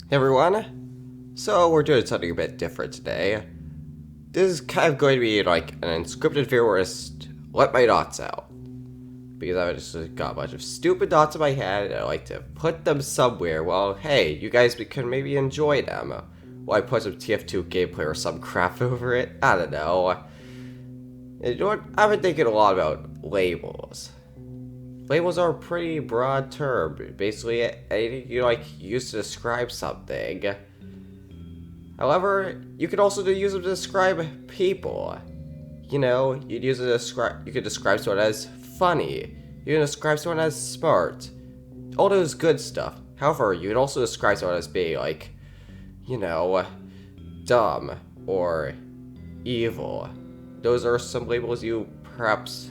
Hey everyone, so we're doing something a bit different today. This is kind of going to be like an unscripted video where I just let my thoughts out. Because I've just got a bunch of stupid thoughts in my head and I like to put them somewhere. Well, hey, you guys can maybe enjoy them. Well, I put some TF2 gameplay or some crap over it. I don't know. And you know what? I've been thinking a lot about labels. Labels are a pretty broad term. Basically, anything you use to describe something. However, you could also use them to describe people. You know, you'd use it to describe. You could describe someone as funny. You can describe someone as smart. All those good stuff. However, you could also describe someone as being dumb or evil. Those are some labels you perhaps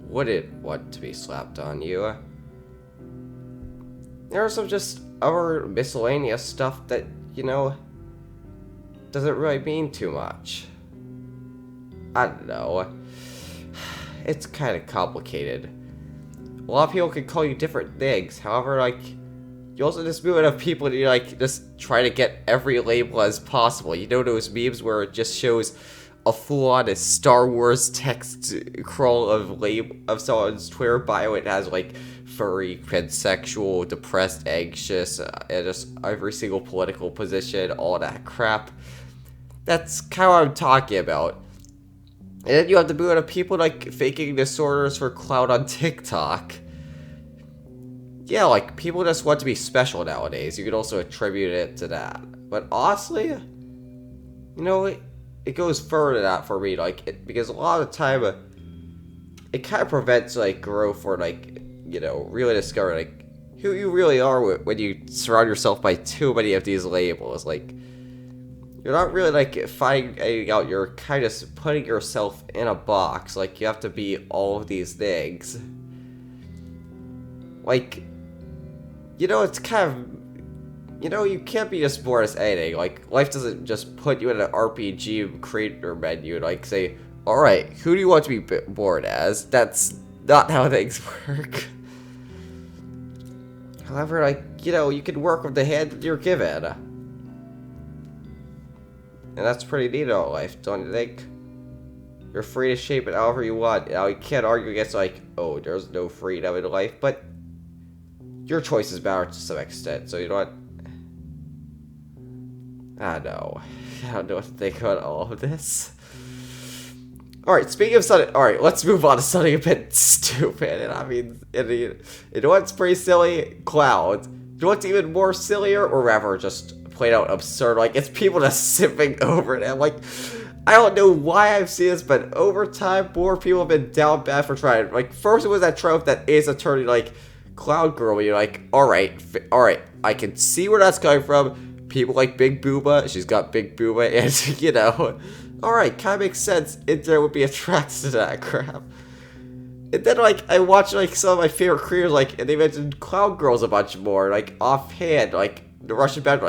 wouldn't want to be slapped on you. There are some just other miscellaneous stuff that, doesn't really mean too much. I don't know. It's kind of complicated. A lot of people can call you different things. However, you also just movement of people and you just try to get every label as possible. You know those memes where it just shows a full-on Star Wars text crawl of someone's Twitter bio. It has furry, pansexual, depressed, anxious, and just every single political position, all that crap. That's kind of what I'm talking about. And then you have the movement of people faking disorders for clout on TikTok. Yeah, people just want to be special nowadays. You could also attribute it to that. But honestly, it goes further than that for me, because a lot of the time, it kind of prevents, growth or, really discovering, who you really are when you surround yourself by too many of these labels. You're not really, finding out, you're kind of putting yourself in a box. You have to be all of these things. It's kind of, you can't be just born as anything. Life doesn't just put you in an RPG creator menu and, say, alright, who do you want to be born as? That's not how things work. However, you can work with the hand that you're given. And that's pretty neat about life, don't you think? You're free to shape it however you want. Now, you can't argue against, oh, there's no freedom in life, but your choices matter to some extent, so you know what? I don't know what to think about all of this. Alright, speaking of something, alright, let's move on to something a bit stupid. And I mean, you know what's pretty silly? Clouds. You know what's even more sillier? Or rather, just plain out absurd? It's people just sipping over it. And I don't know why I've seen this, but over time, more people have been down bad for trying. First it was that trope that Ace Attorney, Cloud Girl, you're alright, I can see where that's coming from. People like Big Booba, she's got Big Booba, and, alright, kinda makes sense. Internet would be attracted to that crap. And then, I watched, some of my favorite creators, and they mentioned Cloud Girls a bunch more, offhand, the Russian band,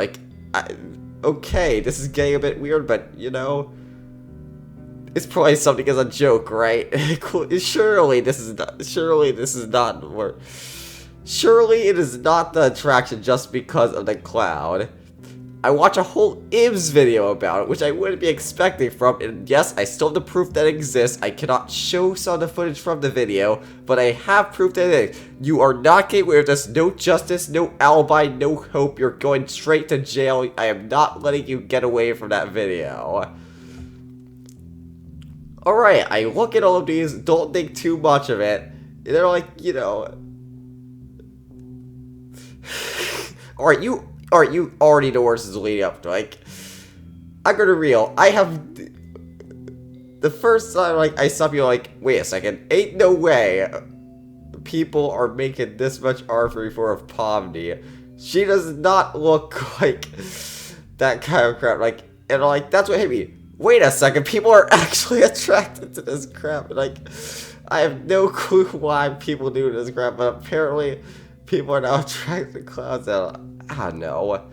okay, this is getting a bit weird, but, it's probably something as a joke, right? Surely it is not the attraction just because of the cloud. I watched a whole IMS video about it, which I wouldn't be expecting from, and yes, I still have the proof that it exists. I cannot show some of the footage from the video, but I have proof that it exists. You are not getting away with this. No justice, no alibi, no hope. You're going straight to jail. I am not letting you get away from that video. Alright, I look at all of these, don't think too much of it. They're Alright, you already know where this is leading up to. I'm gonna real. I have the first time I saw people wait a second, ain't no way people are making this much art for of poverty. She does not look like that kind of crap. And that's what hit me. Wait a second, people are actually attracted to this crap. I have no clue why people do this crap, but apparently people are now attracted to clouds. I don't know.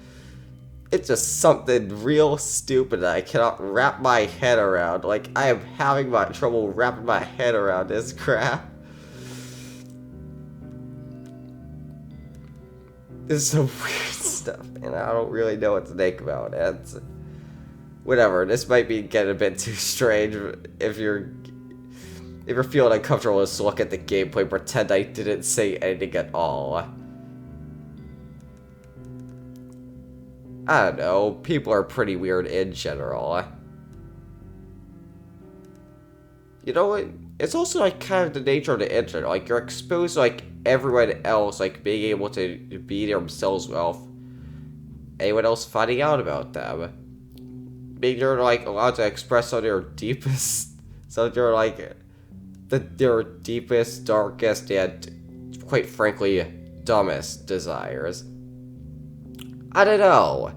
It's just something real stupid that I cannot wrap my head around. I am having trouble wrapping my head around this crap. This is some weird stuff, and I don't really know what to think about it. Whatever, this might be getting a bit too strange. If you're feeling uncomfortable, just look at the gameplay, pretend I didn't say anything at all. I don't know, people are pretty weird in general. You know what? It's also like kind of the nature of the internet. Like you're exposed to like everyone else like being able to be themselves without anyone else finding out about them. Being they're like allowed to express some of their deepest, their deepest, darkest, and quite frankly, dumbest desires. I don't know.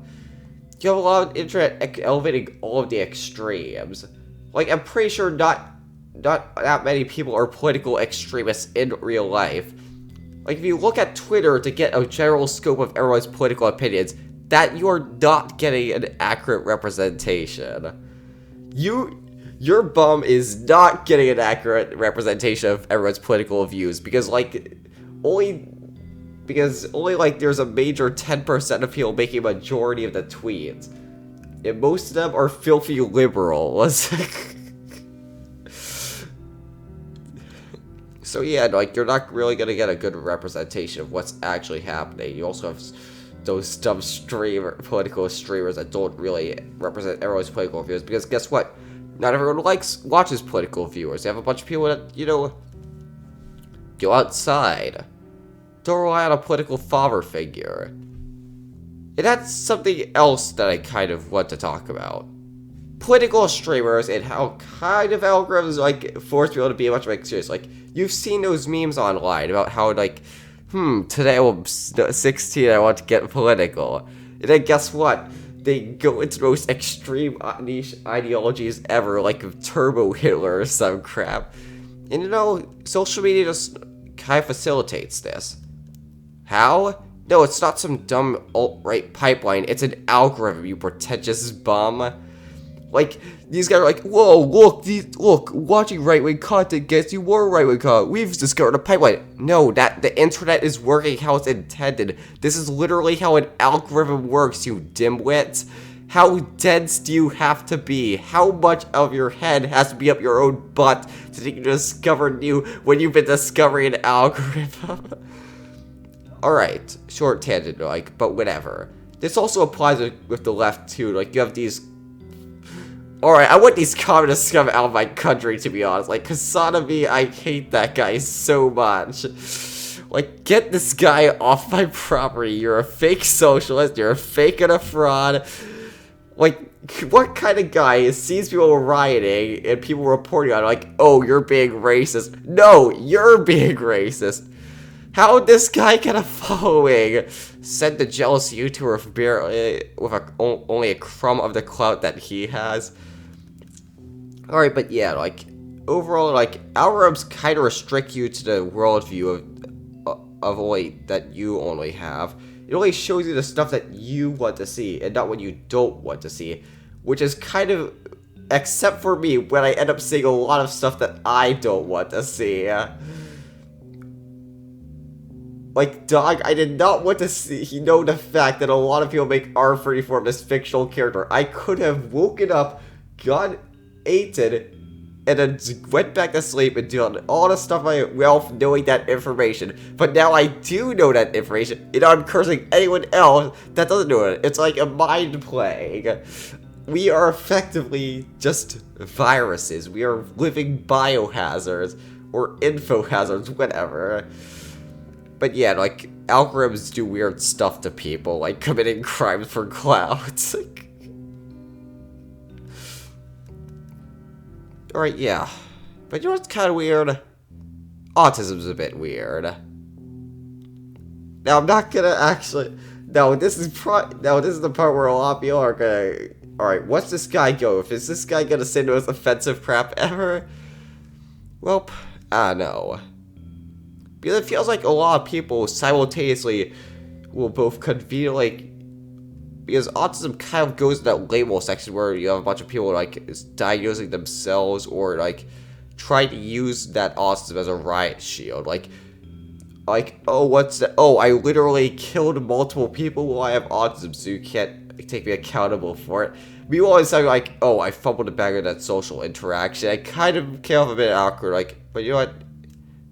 You have a lot of internet elevating all of the extremes. Like I'm pretty sure not that many people are political extremists in real life. Like if you look at Twitter to get a general scope of everyone's political opinions, that you are not getting an accurate representation. Your bum is not getting an accurate representation of everyone's political views because only like there's a major 10% of people making a majority of the tweets. And most of them are filthy liberals. So yeah, like you're not really gonna get a good representation of what's actually happening. You also have those dumb political streamers that don't really represent everyone's political views, because guess what? Not everyone watches political viewers. You have a bunch of people that, you know, go outside. Don't rely on a political father figure. And that's something else that I kind of want to talk about. Political streamers and how kind of algorithms like force people to be much more serious. Like you've seen those memes online about how like, today I'm 16, I want to get political. And then guess what? They go into the most extreme niche ideologies ever, like Turbo Hitler or some crap. And you know, social media just kind of facilitates this. How? No, it's not some dumb alt-right pipeline, it's an algorithm, you pretentious bum. Like, these guys are like, whoa, look, watching right-wing content gets you more right-wing content. We've discovered a pipeline. No, the internet is working how it's intended. This is literally how an algorithm works, you dimwit. How dense do you have to be? How much of your head has to be up your own butt to think you discover new when you've been discovering an algorithm? Alright, short tangent, like, but whatever. This also applies with the left, too. Like, you have these... Alright, I want these communists to come out of my country, to be honest. Like, Kasanabe, I hate that guy so much. Like, get this guy off my property. You're a fake socialist. You're a fake and a fraud. Like, what kind of guy sees people rioting and people reporting on it like, oh, you're being racist? No, you're being racist. How would this guy get a following? Send the jealous YouTuber with only a crumb of the clout that he has. Alright, but yeah, like, overall, like, algorithms kind of restrict you to the worldview of only that you only have. It only shows you the stuff that you want to see, and not what you don't want to see. Which is kind of, except for me, when I end up seeing a lot of stuff that I don't want to see. Like, dog, I did not want to see, know the fact that a lot of people make R34 this fictional character. I could have woken up, got eaten, and then went back to sleep and done all the stuff myself knowing that information. But now I do know that information, and I'm cursing anyone else that doesn't know it. It's like a mind plague. We are effectively just viruses. We are living biohazards, or info hazards, whatever. But yeah, like, algorithms do weird stuff to people, like committing crimes for clout. Alright, yeah. But you know what's kind of weird? Autism's a bit weird. Now, I'm not gonna actually... No, this is the part where a lot of people are gonna... Alright, what's this guy go with? Is this guy gonna say the most offensive crap ever? Well, I don't know. Because it feels like a lot of people simultaneously will both conveniently... Because autism kind of goes in that label section where you have a bunch of people like diagnosing themselves or like trying to use that autism as a riot shield. Like, like, oh, what's that? Oh, I literally killed multiple people while I have autism, so you can't take me accountable for it. Meanwhile, it's like, oh, I fumbled a bag of that social interaction. I kind of came off a bit awkward, like, but you know what?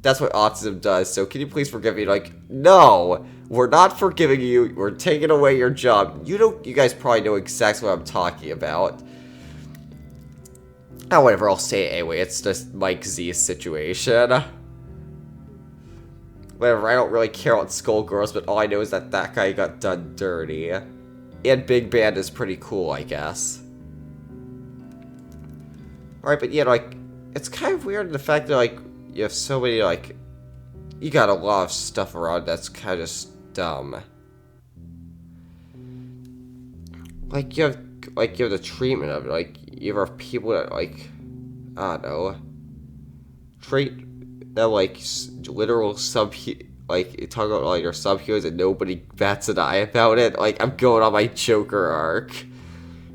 That's what autism does, so can you please forgive me? Like, no, we're not forgiving you. We're taking away your job. You guys probably know exactly what I'm talking about. Oh, whatever, I'll say it anyway. It's just Mike Z's situation. Whatever, I don't really care about Skullgirls, but all I know is that that guy got done dirty. And Big Band is pretty cool, I guess. Alright, but yeah, like, it's kind of weird the fact that, like, you have so many, like, you got a lot of stuff around that's kind of just dumb. Like, you have the treatment of it, like, you have people that, like, I don't know, treat that, like, literal like, you talk about, like, your subheroes and nobody bats an eye about it. Like, I'm going on my Joker arc.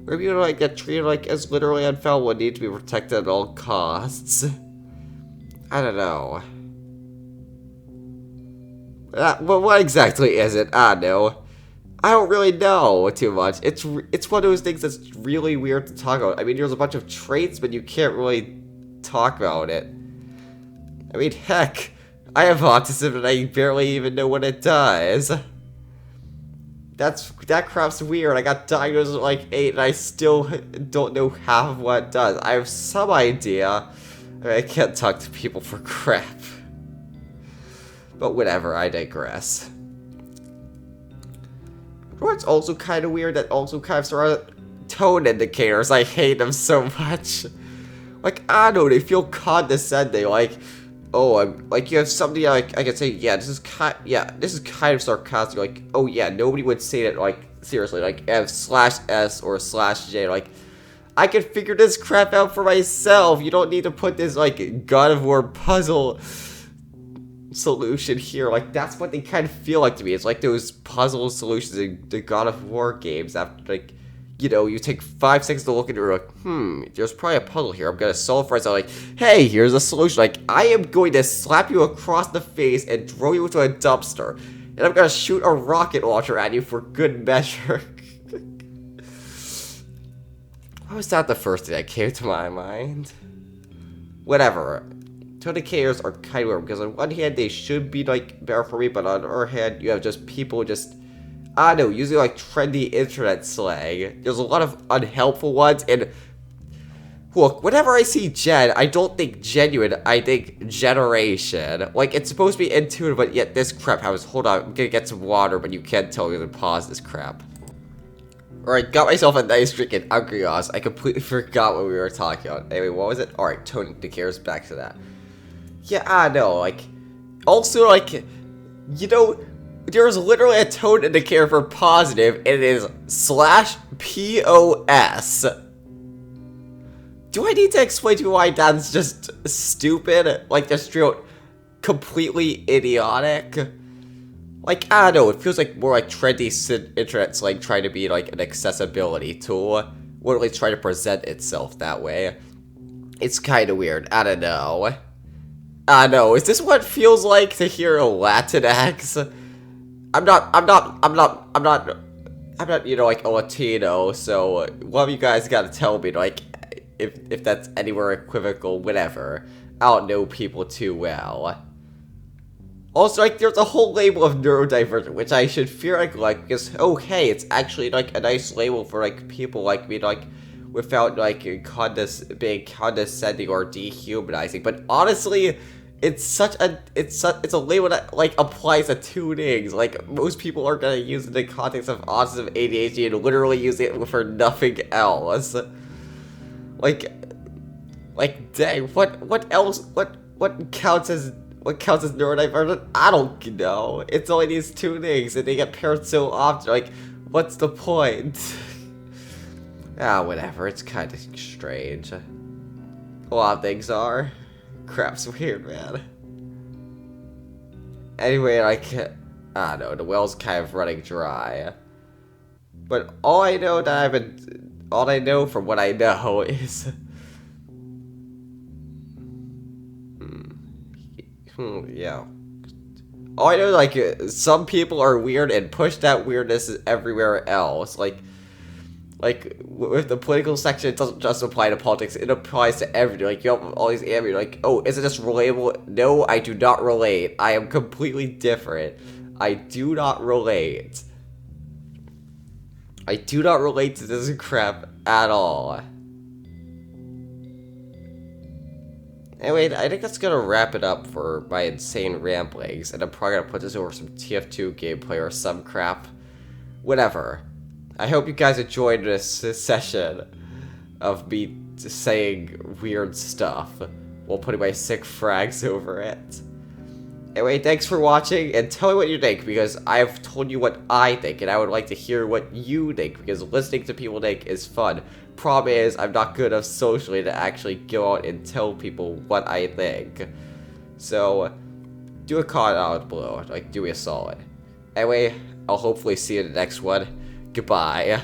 Where people, like, get treated, like, as literally unfallible and need to be protected at all costs. I don't know. Well, what exactly is it? I don't know. I don't really know too much. It's one of those things that's really weird to talk about. I mean, there's a bunch of traits, but you can't really talk about it. I mean, heck, I have autism and I barely even know what it does. That crap's weird. I got diagnosed at like 8 and I still don't know half of what it does. I have some idea. I mean, I can't talk to people for crap. But whatever, I digress. What's also kind of weird that also kind of sort of tone indicators. I hate them so much. Like, I don't know, they feel condescending. Like, oh, I'm like, you have something like I can say, yeah, this is kind of sarcastic. Like, oh yeah, nobody would say that. Like, seriously, like /S or /J. Like, I can figure this crap out for myself. You don't need to put this like God of War puzzle solution here. Like, that's what they kind of feel like to me. It's like those puzzle solutions in the God of War games. After, like, you know, you take 5 seconds to look into it, like, there's probably a puzzle here. I'm gonna solve for myself. Like, hey, here's a solution. Like, I am going to slap you across the face and throw you into a dumpster, and I'm gonna shoot a rocket launcher at you for good measure. Why was that the first thing that came to my mind? Whatever. Indicators are kind of weird, because on one hand they should be like better for me, but on the other hand you have just people just, I don't know, using like trendy internet slang. There's a lot of unhelpful ones, and look, whenever I see gen, I don't think genuine, I think generation. Like, it's supposed to be intuitive, but yet this crap happens. Hold on, I'm gonna get some water, but you can't tell me to pause this crap. Alright, got myself a nice drink in Agrios. I completely forgot what we were talking about. Anyway, what was it? Alright, tone indicators, back to that. Yeah, I know, like, also, like, you know, there's literally a tone indicator for positive, and it is /POS. Do I need to explain to you why that's just stupid? Like, just real, completely idiotic? Like, I don't know, it feels like more like trendy internet slang trying to be, like, an accessibility tool. Wouldn't really try to present itself that way. It's kind of weird, I don't know. I know, is this what it feels like to hear a Latinx? I'm not, you know, like, a Latino, so one of you guys gotta tell me, like, if that's anywhere equivocal, whatever. I don't know people too well. Also, like, there's a whole label of neurodivergent, which I should fear, like, because, oh, hey, it's actually, like, a nice label for, like, people like me, like, without, like, being condescending or dehumanizing. But honestly, it's a label that, like, applies to two things. Like, most people are gonna use it in the context of autism, ADHD, and literally use it for nothing else. Like, dang, what else, what counts as neurodivergent? I don't know. It's only these two things, and they get paired so often. Like, what's the point? Whatever. It's kind of strange. A lot of things are. Crap's weird, man. Anyway, like, I don't know. The well's kind of running dry. But all I know from what I know is. Yeah. All I know, like, some people are weird and push that weirdness everywhere else. Like with the political section, it doesn't just apply to politics, it applies to everything. Like, you have all these anime, like, oh, is it just relatable? No, I do not relate. I am completely different. I do not relate. I do not relate to this crap at all. Anyway, I think that's gonna wrap it up for my insane ramblings, and I'm probably gonna put this over some TF2 gameplay or some crap. Whatever. I hope you guys enjoyed this session of me saying weird stuff while putting my sick frags over it. Anyway, thanks for watching, and tell me what you think, because I've told you what I think, and I would like to hear what you think, because listening to people think is fun. Problem is, I'm not good enough socially to actually go out and tell people what I think. So, do a comment out below, like, do me a solid. Anyway, I'll hopefully see you in the next one. Goodbye.